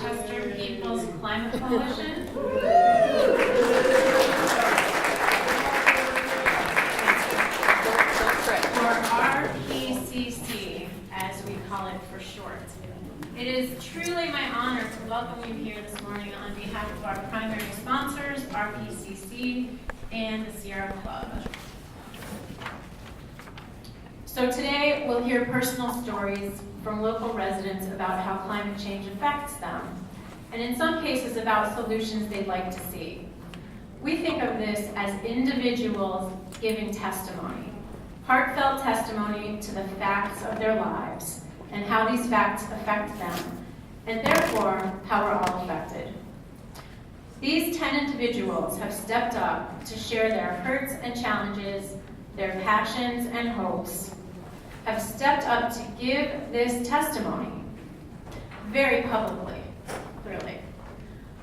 Rochester People's Climate Coalition. Or RPCC, as we call it for short. It is truly my honor to welcome you here this morning on behalf of our primary sponsors, RPCC and the Sierra Club. So today we'll hear personal stories from local residents about how climate change affects them, and in some cases about solutions they'd like to see. We think of this as individuals giving testimony, heartfelt testimony to the facts of their lives and how these facts affect them, and therefore how we're all affected. These 10 individuals have stepped up to share their hurts and challenges, their passions and hopes, have stepped up to give this testimony very publicly, clearly.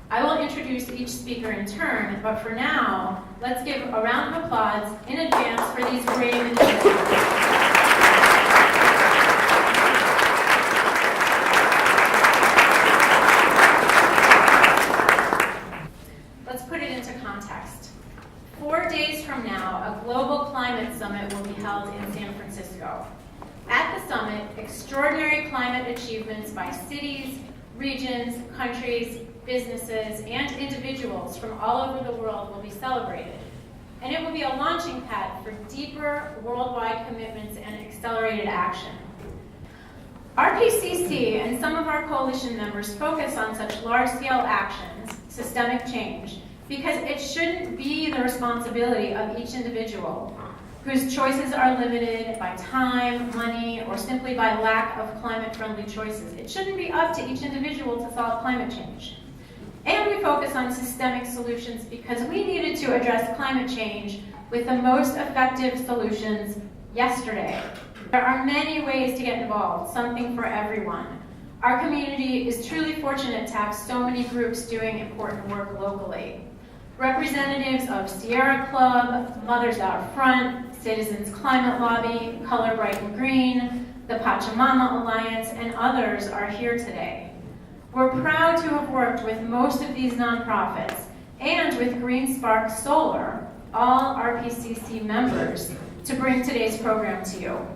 I will introduce each speaker in turn, but for now, let's give a round of applause in advance for these brave individuals. Let's put it into context. 4 days from now, a global climate summit will be held in San Francisco. At the summit, extraordinary climate achievements by cities, regions, countries, businesses, and individuals from all over the world will be celebrated. And it will be a launching pad for deeper worldwide commitments and accelerated action. RPCC and some of our coalition members focus on such large-scale actions, systemic change, because it shouldn't be the responsibility of each individual whose choices are limited by time, money, or simply by lack of climate-friendly choices. It shouldn't be up to each individual to solve climate change. And we focus on systemic solutions because we needed to address climate change with the most effective solutions yesterday. There are many ways to get involved, something for everyone. Our community is truly fortunate to have so many groups doing important work locally. Representatives of Sierra Club, Mothers Out Front, Citizens Climate Lobby, Color Bright and Green, the Pachamama Alliance, and others are here today. We're proud to have worked with most of these nonprofits and with Green Spark Solar, all RPCC members, to bring today's program to you.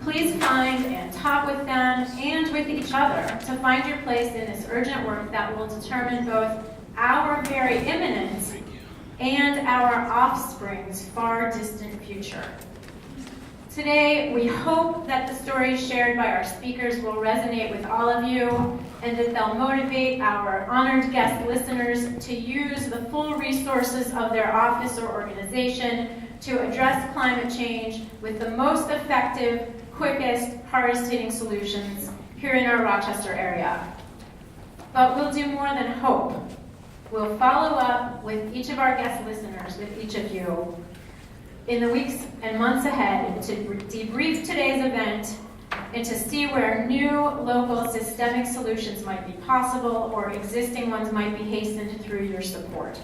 Please find and talk with them and with each other to find your place in this urgent work that will determine both our very imminent and our offspring's far distant future. Today, we hope that the stories shared by our speakers will resonate with all of you and that they'll motivate our honored guest listeners to use the full resources of their office or organization to address climate change with the most effective, quickest, hardest-hitting solutions here in our Rochester area. But we'll do more than hope. We'll follow up with each of our guest listeners, with each of you, in the weeks and months ahead to debrief today's event and to see where new local systemic solutions might be possible or existing ones might be hastened through your support.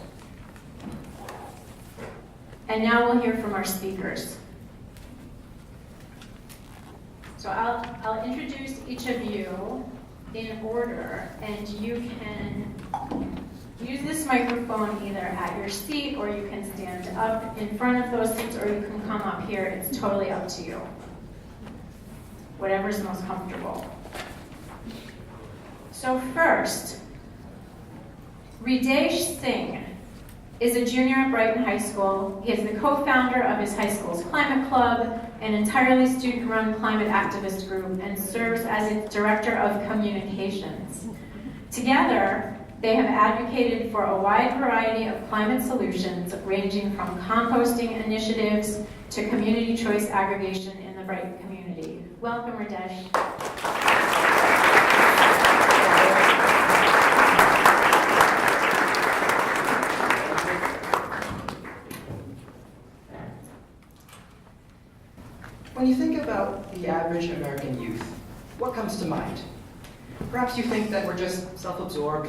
And now we'll hear from our speakers. So I'll introduce each of you in order, and you can use this microphone either at your seat, or you can stand up in front of those seats, or you can come up here. It's totally up to you. Whatever's most comfortable. So first, Ridesh Singh is a junior at Brighton High School. He is the co-founder of his high school's climate club, an entirely student-run climate activist group, and serves as its director of communications. Together, they have advocated for a wide variety of climate solutions, ranging from composting initiatives to community choice aggregation in the Brighton community. Welcome, Ridesh. When you think about the average American youth, what comes to mind? Perhaps you think that we're just self-absorbed,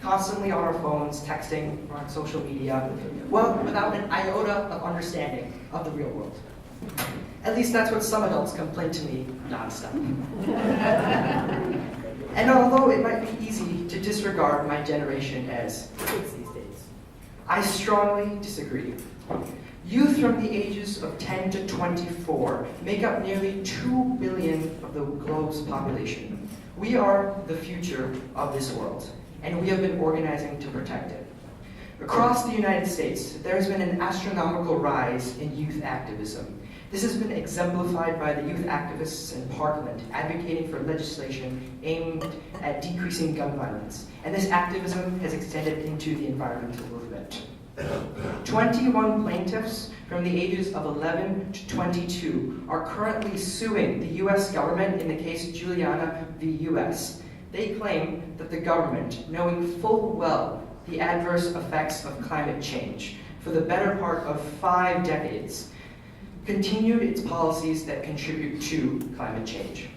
constantly on our phones, texting, or on social media, well, without an iota of understanding of the real world. At least that's what some adults complain to me nonstop. And although it might be easy to disregard my generation as kids these days, I strongly disagree. Youth from the ages of 10 to 24 make up nearly 2 billion of the globe's population. We are the future of this world, and we have been organizing to protect it. Across the United States, there has been an astronomical rise in youth activism. This has been exemplified by the youth activists in Parkland advocating for legislation aimed at decreasing gun violence, and this activism has extended into the environmental movement. 21 plaintiffs from the ages of 11 to 22 are currently suing the U.S. government in the case Juliana v. U.S. They claim that the government, knowing full well the adverse effects of climate change for the better part of 5 decades, continued its policies that contribute to climate change.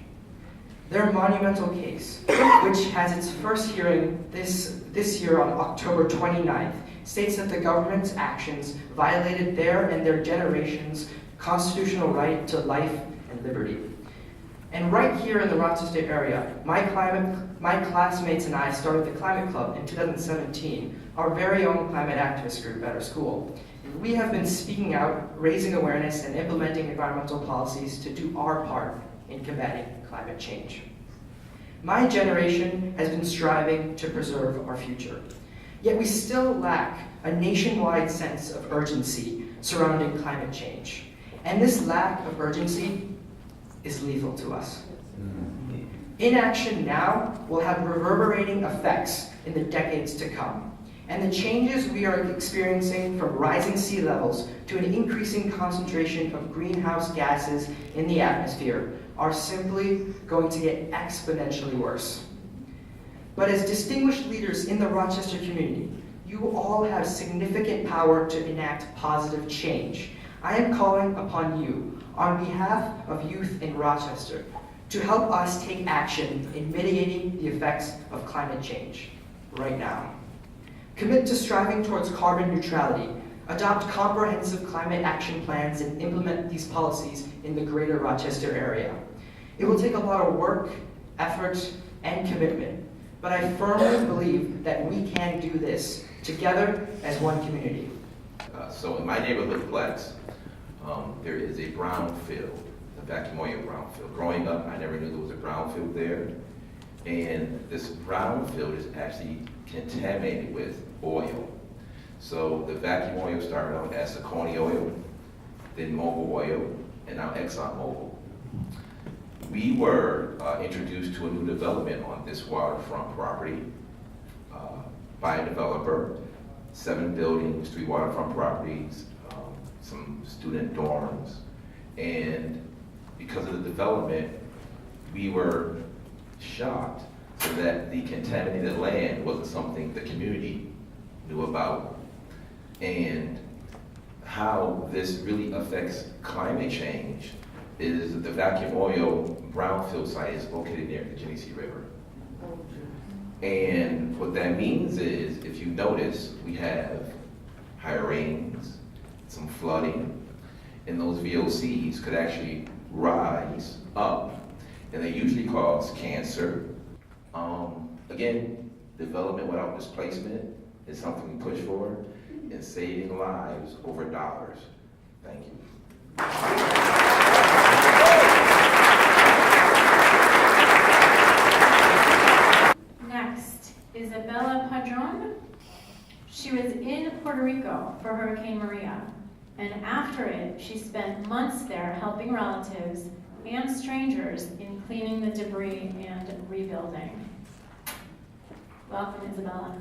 Their monumental case, which has its first hearing this year on October 29th, states that the government's actions violated their and their generation's constitutional right to life and liberty. And right here in the Rochester area, my classmates and I started the Climate Club in 2017, our very own climate activist group at our school. We have been speaking out, raising awareness, and implementing environmental policies to do our part in combating climate change. My generation has been striving to preserve our future. Yet we still lack a nationwide sense of urgency surrounding climate change. And this lack of urgency is lethal to us. Inaction now will have reverberating effects in the decades to come. And the changes we are experiencing, from rising sea levels to an increasing concentration of greenhouse gases in the atmosphere, are simply going to get exponentially worse. But as distinguished leaders in the Rochester community, you all have significant power to enact positive change. I am calling upon you, on behalf of youth in Rochester, to help us take action in mitigating the effects of climate change right now. Commit to striving towards carbon neutrality, adopt comprehensive climate action plans, and implement these policies in the greater Rochester area. It will take a lot of work, effort, and commitment, but I firmly believe that we can do this together as one community. So in my neighborhood, Flex, there is a brownfield, a vacuum oil brownfield. Growing up, I never knew there was a brownfield there. And this brownfield is actually contaminated with oil. So the vacuum oil started out as Coney oil, then Mobil oil, and now ExxonMobil. We were introduced to a new development on this waterfront property by a developer, 7 buildings, 3 waterfront properties, some student dorms. And because of the development, we were shocked so that the contaminated land wasn't something the community knew about. And how this really affects climate change is the vacuum oil brownfield site is located near the Genesee River. And what that means is, if you notice, we have higher rains, some flooding, and those VOCs could actually rise up, and they usually cause cancer. Again, development without displacement is something we push for, and saving lives over dollars. Thank you. Next, Isabella Hydra. She was in Puerto Rico for Hurricane Maria, and after it, she spent months there helping relatives and strangers in cleaning the debris and rebuilding. Welcome, Isabella.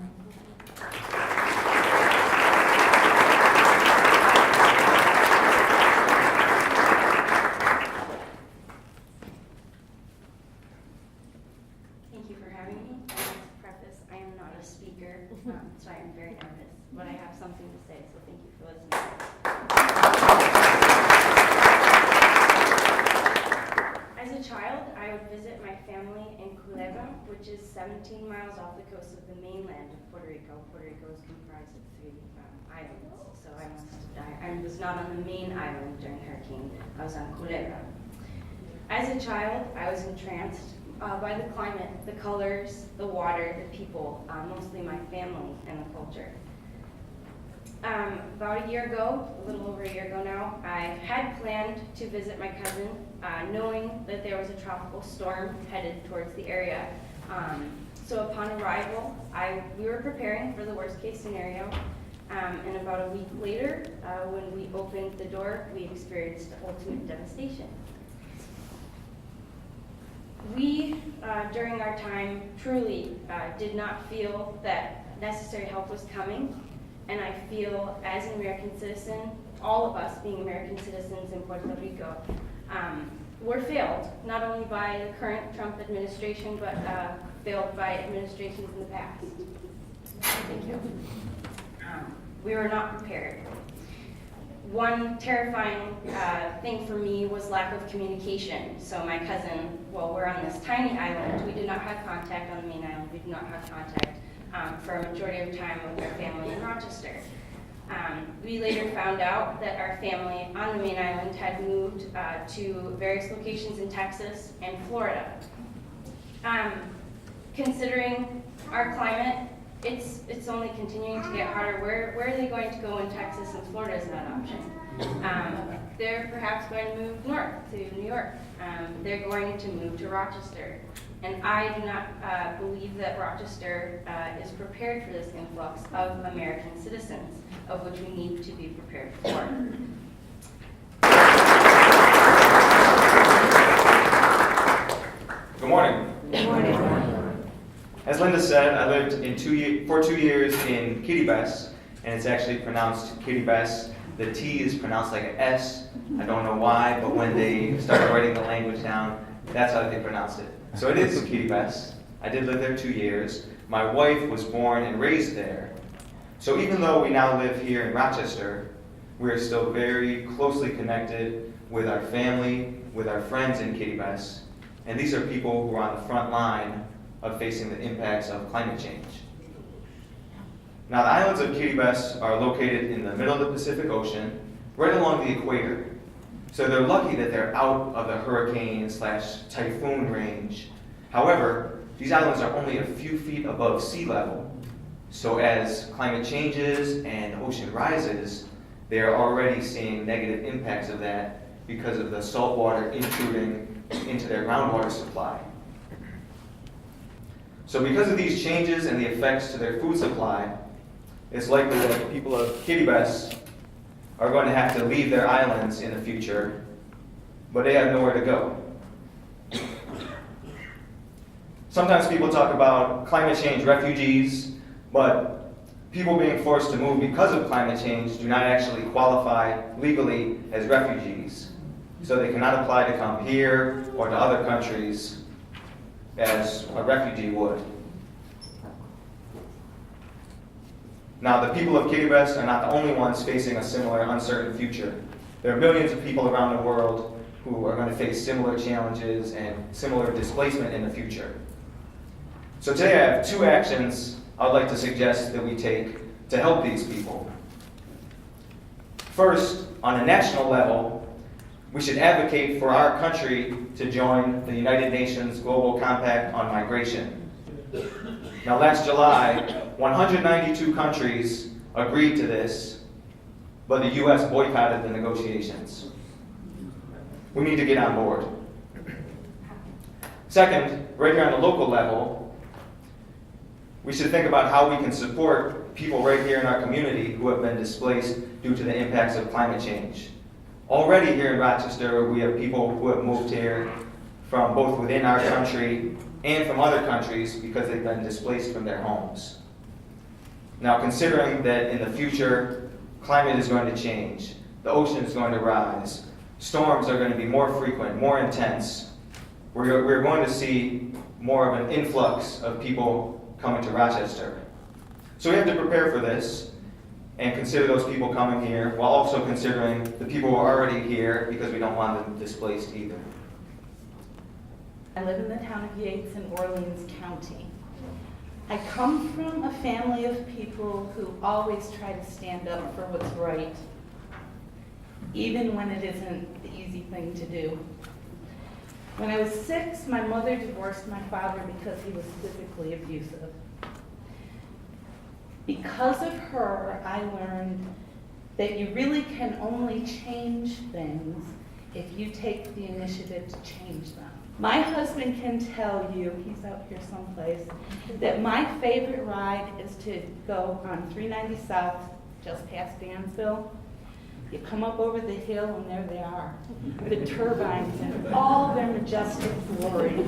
Thank you for having me. I'd like to preface, I am not a speaker, so I am very nervous, but I have something to say, so thank you for listening. As a child, I would visit my family in Culebra, which is 17 miles off the coast of the mainland of Puerto Rico. Puerto Rico is comprised of 3 islands, so I was not on the main island during hurricane. I was on Culebra. As a child, I was entranced by the climate, the colors, the water, the people, mostly my family and the culture. About a year ago, a little over a year ago now, I had planned to visit my cousin, knowing that there was a tropical storm headed towards the area. So upon arrival, we were preparing for the worst case scenario, and about a week later, when we opened the door, we experienced ultimate devastation. We, during our time, truly did not feel that necessary help was coming, and I feel as an American citizen, all of us being American citizens in Puerto Rico, we're failed, not only by the current Trump administration, but failed by administrations in the past. Thank you. We were not prepared. One terrifying thing for me was lack of communication. So my cousin, well, we're on this tiny island. We did not have contact on the main island. We did not have contact for a majority of time with our family in Rochester. We later found out that our family on the main island had moved to various locations in Texas and Florida. Considering our climate, it's only continuing to get harder. Where are they going to go in Texas and Florida is not an option. They're perhaps going to move north to New York. They're going to move to Rochester. And I do not believe that Rochester is prepared for this influx of American citizens, of which we need to be prepared for. Good morning. Good morning. As Linda said, I lived for 2 years in Kiribati, and it's actually pronounced Kiribati. The T is pronounced like an S. I don't know why, but when they started writing the language down, that's how they pronounced it. So it is Kiribati. I did live there 2 years. My wife was born and raised there. So even though we now live here in Rochester, we are still very closely connected with our family, with our friends in Kiribati. And these are people who are on the front line of facing the impacts of climate change. Now, the islands of Kiribati are located in the middle of the Pacific Ocean, right along the equator. So they're lucky that they're out of the hurricane/typhoon range. However, these islands are only a few feet above sea level. So as climate changes and the ocean rises, they are already seeing negative impacts of that because of the salt water intruding into their groundwater supply. So because of these changes and the effects to their food supply, it's likely that the people of Kiribati are going to have to leave their islands in the future, but they have nowhere to go. Sometimes people talk about climate change refugees, but people being forced to move because of climate change do not actually qualify legally as refugees. So they cannot apply to come here or to other countries as a refugee would. Now, the people of Kiribati are not the only ones facing a similar uncertain future. There are millions of people around the world who are going to face similar challenges and similar displacement in the future. So today I have 2 actions I'd like to suggest that we take to help these people. First, on a national level, we should advocate for our country to join the United Nations Global Compact on Migration. Now, last July, 192 countries agreed to this, but the U.S. boycotted the negotiations. We need to get on board. Second, right here on the local level, we should think about how we can support people right here in our community who have been displaced due to the impacts of climate change. Already here in Rochester, we have people who have moved here from both within our country and from other countries because they've been displaced from their homes. Now, considering that in the future, climate is going to change, the ocean is going to rise, storms are going to be more frequent, more intense, we're going to see more of an influx of people coming to Rochester. So we have to prepare for this and consider those people coming here, while also considering the people who are already here, because we don't want them displaced either. I live in the town of Yates in Orleans County. I come from a family of people who always try to stand up for what's right, even when it isn't the easy thing to do. When I was 6, my mother divorced my father because he was physically abusive. Because of her, I learned that you really can only change things if you take the initiative to change them. My husband can tell you, he's out here someplace, that my favorite ride is to go on 390 South, just past Dansville. You come up over the hill and there they are, the turbines in all their majestic glory.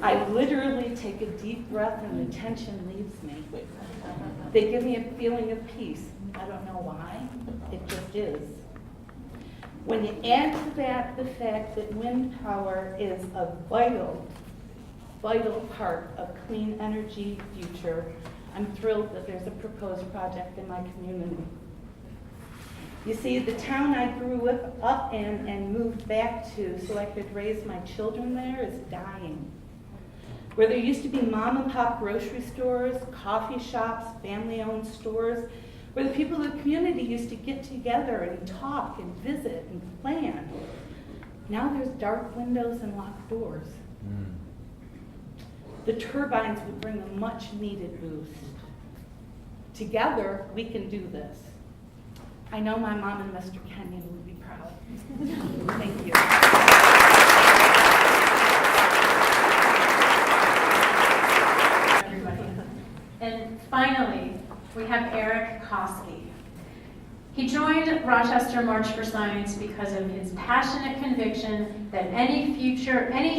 I literally take a deep breath and the tension leaves me. They give me a feeling of peace. I don't know why, it just is. When you add to that the fact that wind power is a vital part of clean energy future, I'm thrilled that there's a proposed project in my community. You see, the town I grew up in and moved back to so I could raise my children there is dying. Where there used to be mom and pop grocery stores, coffee shops, family-owned stores, where the people of the community used to get together and talk and visit and plan. Now there's dark windows and locked doors. The turbines would bring a much-needed boost. Together, we can do this. I know my mom and Mr. Kenyon would be proud. Thank you. Everybody. And finally, we have Eric Koski. He joined Rochester March for Science because of his passionate conviction that any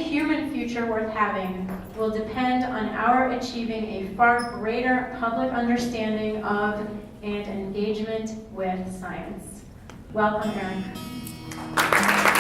human future worth having will depend on our achieving a far greater public understanding of and engagement with science. Welcome, Eric.